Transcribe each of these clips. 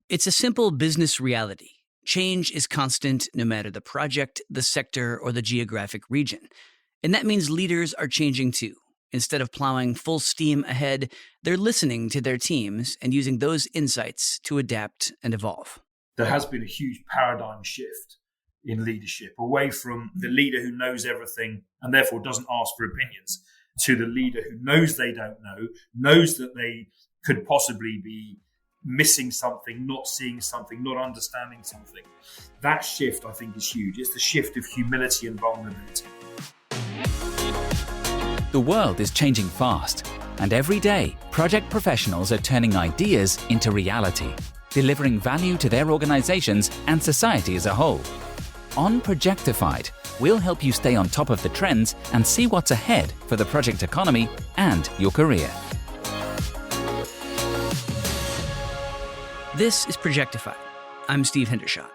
It's a simple business reality. Change is constant no matter the project, the sector, or the geographic region. And that means leaders are changing too. Instead of plowing full steam ahead, they're listening to their teams and using those insights to adapt and evolve. There has been a huge paradigm shift in leadership, away from the leader who knows everything and therefore doesn't ask for opinions, to the leader who knows they don't know, knows that they could possibly be missing something, not seeing something, not understanding something. That shift, I think, is huge. It's the shift of humility and vulnerability. The world is changing fast, and every day, project professionals are turning ideas into reality, delivering value to their organizations and society as a whole. On Projectified, we'll help you stay on top of the trends and see what's ahead for the project economy and your career. This is Projectified. I'm Steve Hendershot.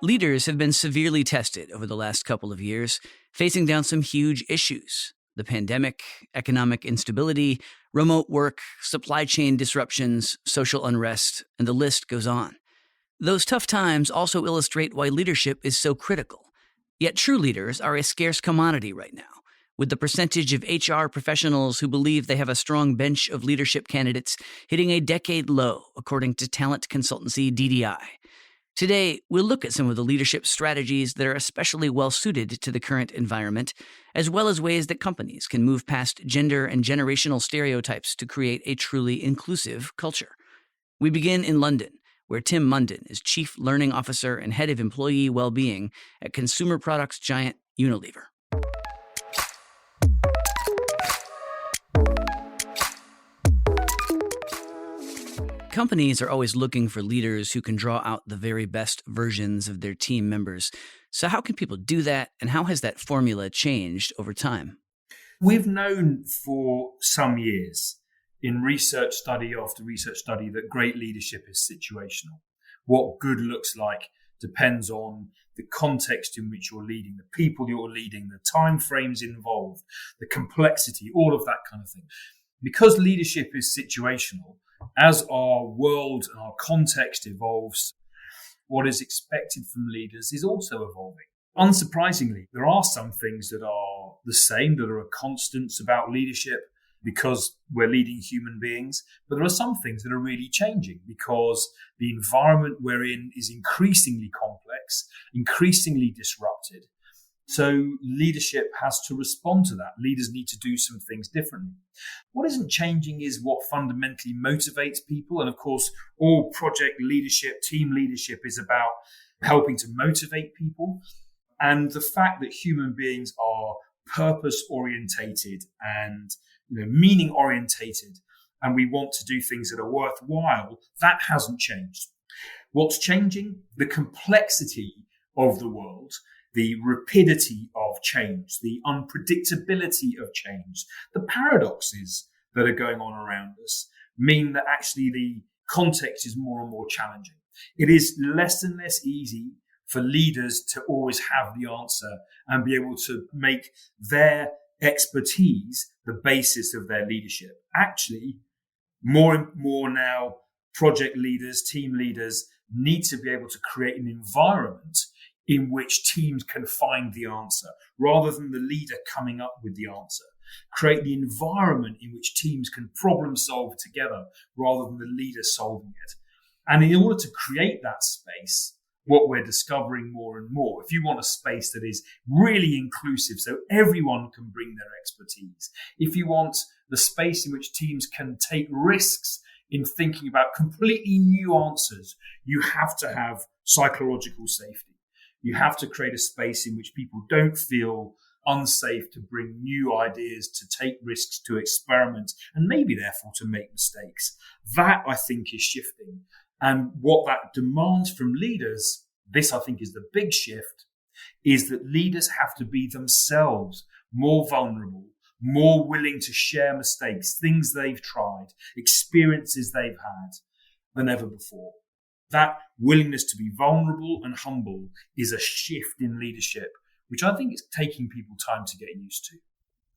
Leaders have been severely tested over the last couple of years, facing down some huge issues. The pandemic, economic instability, remote work, supply chain disruptions, social unrest, and the list goes on. Those tough times also illustrate why leadership is so critical. Yet true leaders are a scarce commodity right now, with the percentage of HR professionals who believe they have a strong bench of leadership candidates hitting a decade low, according to talent consultancy DDI. Today, we'll look at some of the leadership strategies that are especially well-suited to the current environment, as well as ways that companies can move past gender and generational stereotypes to create a truly inclusive culture. We begin in London, where Tim Munden is Chief Learning Officer and Head of Employee Wellbeing at consumer products giant Unilever. Companies are always looking for leaders who can draw out the very best versions of their team members. So how can people do that, and how has that formula changed over time? We've known for some years, in research study after research study, that great leadership is situational. What good looks like depends on the context in which you're leading, the people you're leading, the time frames involved, the complexity, all of that kind of thing. Because leadership is situational, as our world and our context evolves, what is expected from leaders is also evolving. Unsurprisingly, there are some things that are the same, that are constants about leadership because we're leading human beings, but there are some things that are really changing because the environment we're in is increasingly complex, increasingly disrupted. So leadership has to respond to that. Leaders need to do some things differently. What isn't changing is what fundamentally motivates people. And of course, all project leadership, team leadership is about helping to motivate people. And the fact that human beings are purpose orientated and meaning orientated, and we want to do things that are worthwhile, that hasn't changed. What's changing? The complexity of the world, the rapidity of change, the unpredictability of change, the paradoxes that are going on around us mean that actually the context is more and more challenging. It is less and less easy for leaders to always have the answer and be able to make their expertise the basis of their leadership. Actually, more and more now, project leaders, team leaders need to be able to create an environment in which teams can find the answer, rather than the leader coming up with the answer. Create the environment in which teams can problem solve together, rather than the leader solving it. And in order to create that space, what we're discovering more and more, if you want a space that is really inclusive, so everyone can bring their expertise, if you want the space in which teams can take risks in thinking about completely new answers, you have to have psychological safety. You have to create a space in which people don't feel unsafe to bring new ideas, to take risks, to experiment, and maybe therefore to make mistakes. That, I think, is shifting. And what that demands from leaders, this I think is the big shift, is that leaders have to be themselves more vulnerable, more willing to share mistakes, things they've tried, experiences they've had than ever before. That willingness to be vulnerable and humble is a shift in leadership, which I think is taking people time to get used to.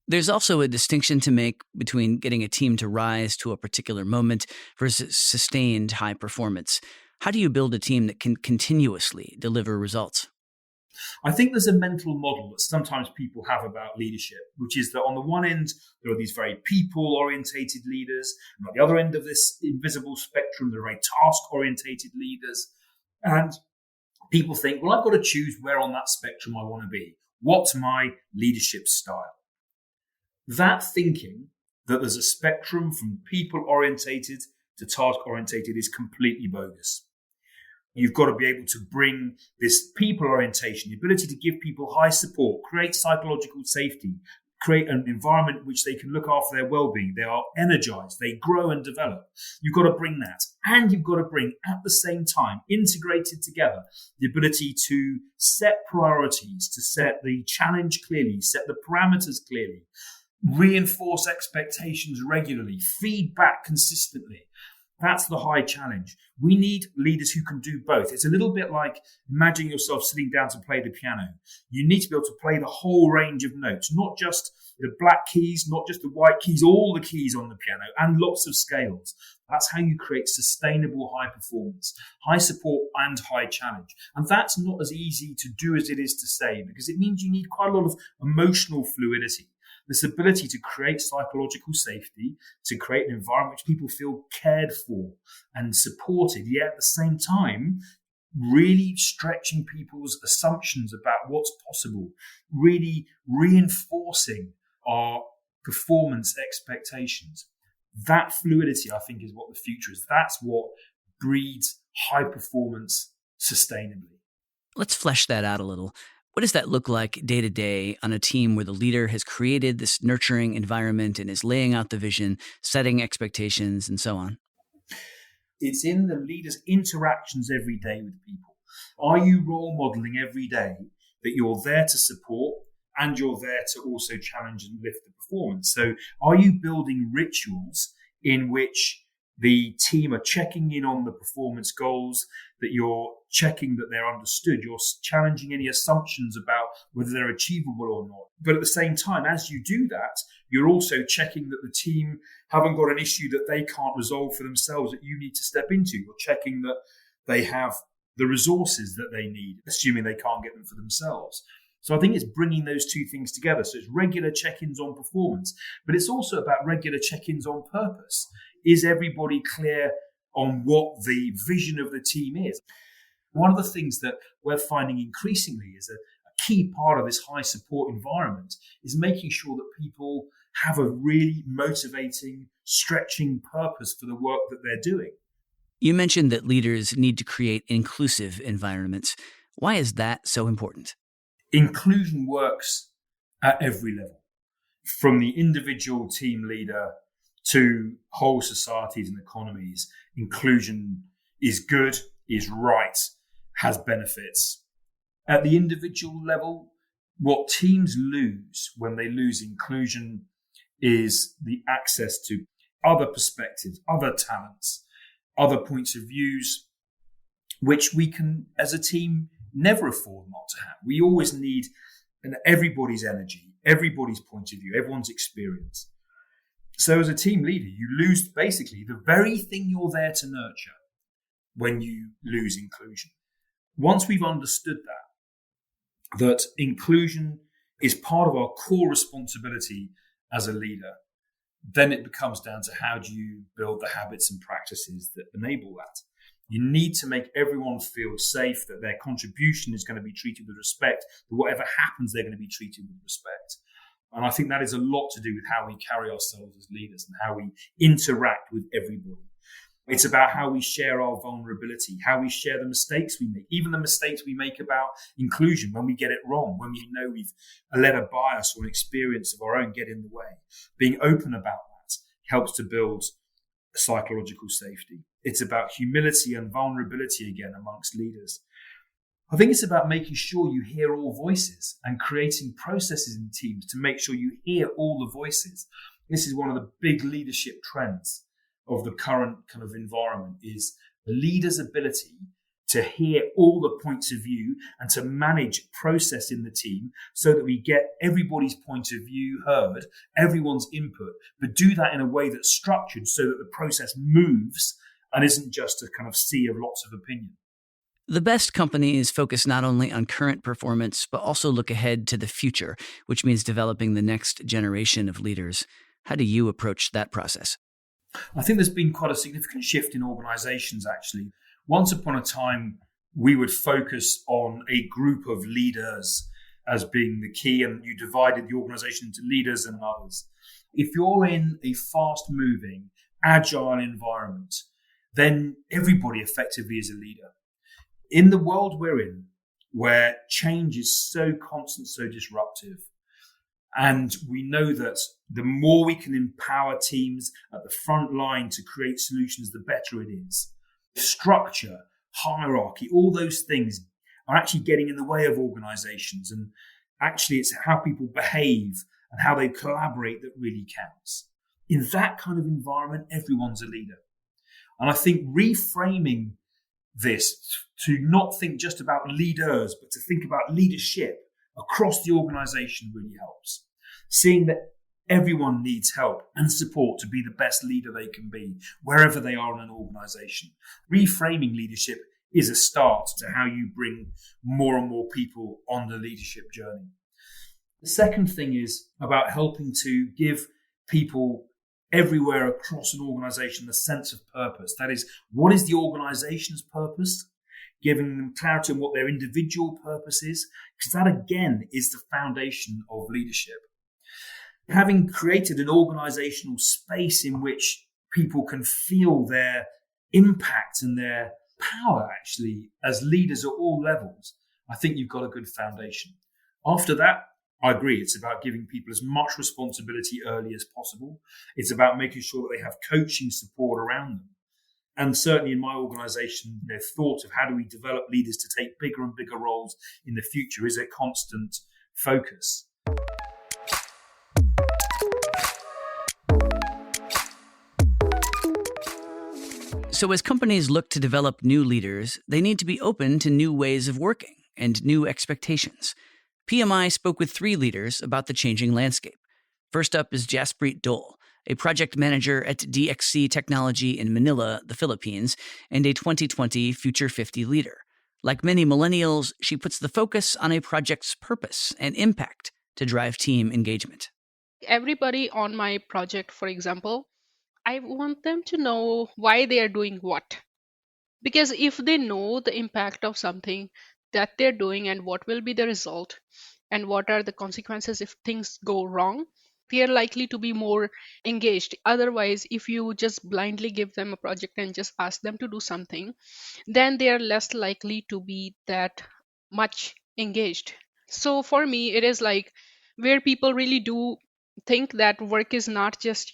There's also a distinction to make between getting a team to rise to a particular moment versus sustained high performance. How do you build a team that can continuously deliver results? I think there's a mental model that sometimes people have about leadership, which is that on the one end, there are these very people-orientated leaders, and at the other end of this invisible spectrum, there are very task-orientated leaders. And people think, well, I've got to choose where on that spectrum I want to be. What's my leadership style? That thinking that there's a spectrum from people-orientated to task-orientated is completely bogus. You've got to be able to bring this people orientation, the ability to give people high support, create psychological safety, create an environment in which they can look after their well-being. They are energized, they grow and develop. You've got to bring that. And you've got to bring, at the same time, integrated together, the ability to set priorities, to set the challenge clearly, set the parameters clearly, reinforce expectations regularly, feedback consistently. That's the high challenge. We need leaders who can do both. It's a little bit like imagine yourself sitting down to play the piano. You need to be able to play the whole range of notes, not just the black keys, not just the white keys, all the keys on the piano, and lots of scales. That's how you create sustainable high performance, high support and high challenge. And that's not as easy to do as it is to say, because it means you need quite a lot of emotional fluidity. This ability to create psychological safety, to create an environment which people feel cared for and supported, yet at the same time, really stretching people's assumptions about what's possible, really reinforcing our performance expectations. That fluidity, I think, is what the future is. That's what breeds high performance sustainably. Let's flesh that out a little. What does that look like day to day on a team where the leader has created this nurturing environment and is laying out the vision, setting expectations, and so on? It's in the leader's interactions every day with people. Are you role modeling every day that you're there to support and you're there to also challenge and lift the performance? So are you building rituals in which the team are checking in on the performance goals, that you're checking that they're understood, you're challenging any assumptions about whether they're achievable or not. But at the same time, as you do that, you're also checking that the team haven't got an issue that they can't resolve for themselves that you need to step into. You're checking that they have the resources that they need, assuming they can't get them for themselves. So I think it's bringing those two things together. So it's regular check-ins on performance, but it's also about regular check-ins on purpose. Is everybody clear on what the vision of the team is? One of the things that we're finding increasingly is a key part of this high support environment is making sure that people have a really motivating, stretching purpose for the work that they're doing. You mentioned that leaders need to create inclusive environments. Why is that so important? Inclusion works at every level, from the individual team leader to whole societies and economies. Inclusion is good, is right, has benefits. At the individual level, what teams lose when they lose inclusion is the access to other perspectives, other talents, other points of views, which we can, as a team, never afford not to have. We always need everybody's energy, everybody's point of view, everyone's experience. So as a team leader, you lose basically the very thing you're there to nurture when you lose inclusion. Once we've understood that inclusion is part of our core responsibility as a leader, then it becomes down to how do you build the habits and practices that enable that. You need to make everyone feel safe, that their contribution is going to be treated with respect, that whatever happens, they're going to be treated with respect. And I think that is a lot to do with how we carry ourselves as leaders and how we interact with everybody. It's about how we share our vulnerability, how we share the mistakes we make, even the mistakes we make about inclusion when we get it wrong, when we know we've let a bias or an experience of our own get in the way. Being open about that helps to build psychological safety. It's about humility and vulnerability again amongst leaders. I think it's about making sure you hear all voices and creating processes in teams to make sure you hear all the voices. This is one of the big leadership trends of the current kind of environment, is the leader's ability to hear all the points of view and to manage process in the team so that we get everybody's point of view heard, everyone's input, but do that in a way that's structured so that the process moves and isn't just a kind of sea of lots of opinion. The best companies focus not only on current performance, but also look ahead to the future, which means developing the next generation of leaders. How do you approach that process? I think there's been quite a significant shift in organizations, actually. Once upon a time, we would focus on a group of leaders as being the key, and you divided the organization into leaders and others. If you're in a fast-moving, agile environment, then everybody effectively is a leader. In the world we're in, where change is so constant, so disruptive, and we know that the more we can empower teams at the front line to create solutions, the better it is. Structure, hierarchy, all those things are actually getting in the way of organizations. And actually, it's how people behave and how they collaborate that really counts. In that kind of environment, everyone's a leader. And I think reframing this to not think just about leaders, but to think about leadership across the organization really helps. Seeing that everyone needs help and support to be the best leader they can be, wherever they are in an organization. Reframing leadership is a start to how you bring more and more people on the leadership journey. The second thing is about helping to give people everywhere across an organization the sense of purpose. That is, what is the organization's purpose? Giving them clarity on what their individual purpose is, because that again is the foundation of leadership. Having created an organizational space in which people can feel their impact and their power actually as leaders at all levels, I think you've got a good foundation. After that, I agree, it's about giving people as much responsibility early as possible. It's about making sure that they have coaching support around them. And certainly in my organization, the thought of how do we develop leaders to take bigger and bigger roles in the future is a constant focus. So as companies look to develop new leaders, they need to be open to new ways of working and new expectations. PMI spoke with 3 leaders about the changing landscape. First up is Jaspreet Dol, a project manager at DXC Technology in Manila, the Philippines, and a 2020 Future 50 leader. Like many millennials, she puts the focus on a project's purpose and impact to drive team engagement. Everybody on my project, for example, I want them to know why they are doing what. Because if they know the impact of something that they're doing and what will be the result and what are the consequences if things go wrong, they are likely to be more engaged. Otherwise, if you just blindly give them a project and just ask them to do something, then they are less likely to be that much engaged. So for me, it is like where people really do think that work is not just,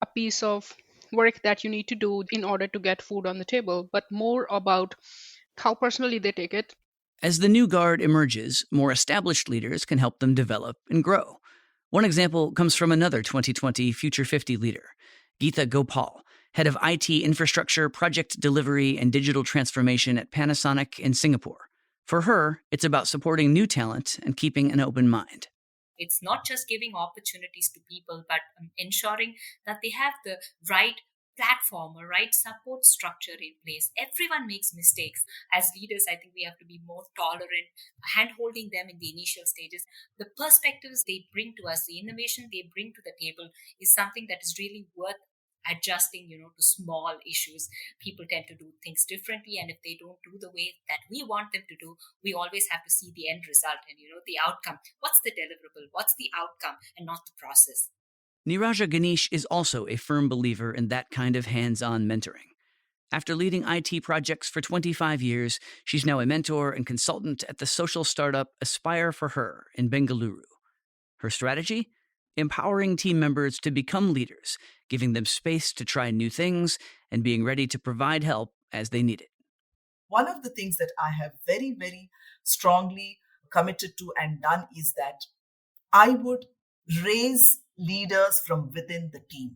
a piece of work that you need to do in order to get food on the table, but more about how personally they take it. As the new guard emerges, more established leaders can help them develop and grow. One example comes from another 2020 Future 50 leader, Geetha Gopal, head of IT infrastructure, project delivery, and digital transformation at Panasonic in Singapore. For her, it's about supporting new talent and keeping an open mind. It's not just giving opportunities to people, but ensuring that they have the right platform or right support structure in place. Everyone makes mistakes. As leaders, I think we have to be more tolerant, hand-holding them in the initial stages. The perspectives they bring to us, the innovation they bring to the table is something that is really worth adjusting, to small issues. People tend to do things differently, and if they don't do the way that we want them to do, we always have to see the end result and, the outcome. What's the deliverable? What's the outcome and not the process? Neeraja Ganesh is also a firm believer in that kind of hands-on mentoring. After leading IT projects for 25 years, she's now a mentor and consultant at the social startup Aspire for Her in Bengaluru. Her strategy? Empowering team members to become leaders, giving them space to try new things, and being ready to provide help as they need it. One of the things that I have very, very strongly committed to and done is that I would raise leaders from within the team.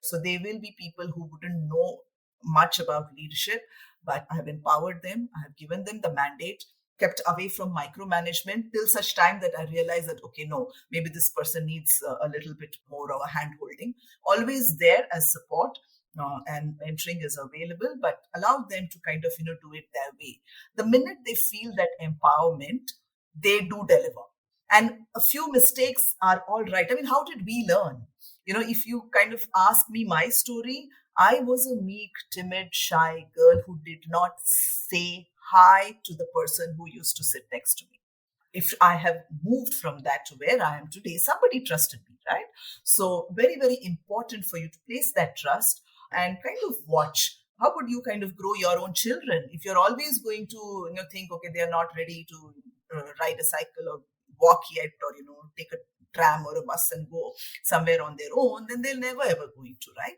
So there will be people who wouldn't know much about leadership, but I have empowered them. I have given them the mandate, kept away from micromanagement till such time that I realize that, okay, no, maybe this person needs a little bit more of a hand holding. Always there as support, and mentoring is available, but allow them to kind of, do it their way. The minute they feel that empowerment, they do deliver. And a few mistakes are all right. I mean, how did we learn? If you kind of ask me my story, I was a meek, timid, shy girl who did not say hi to the person who used to sit next to me. If I have moved from that to where I am today, somebody trusted me, right? So very, very important for you to place that trust and kind of watch. How would you kind of grow your own children? If you're always going to think, okay, they're not ready to ride a cycle or walk yet, or take a tram or a bus and go somewhere on their own, then they're never ever going to, right?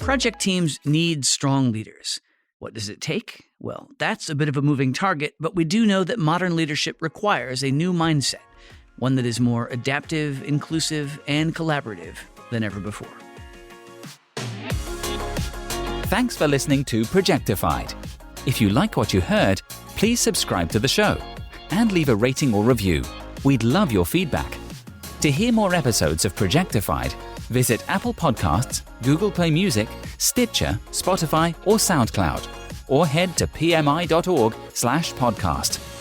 Project teams need strong leaders. What does it take? Well, that's a bit of a moving target, but we do know that modern leadership requires a new mindset, one that is more adaptive, inclusive, and collaborative than ever before. Thanks for listening to Projectified. If you like what you heard, please subscribe to the show and leave a rating or review. We'd love your feedback. To hear more episodes of Projectified, visit Apple Podcasts, Google Play Music, Stitcher, Spotify, or SoundCloud, or head to pmi.org/podcast.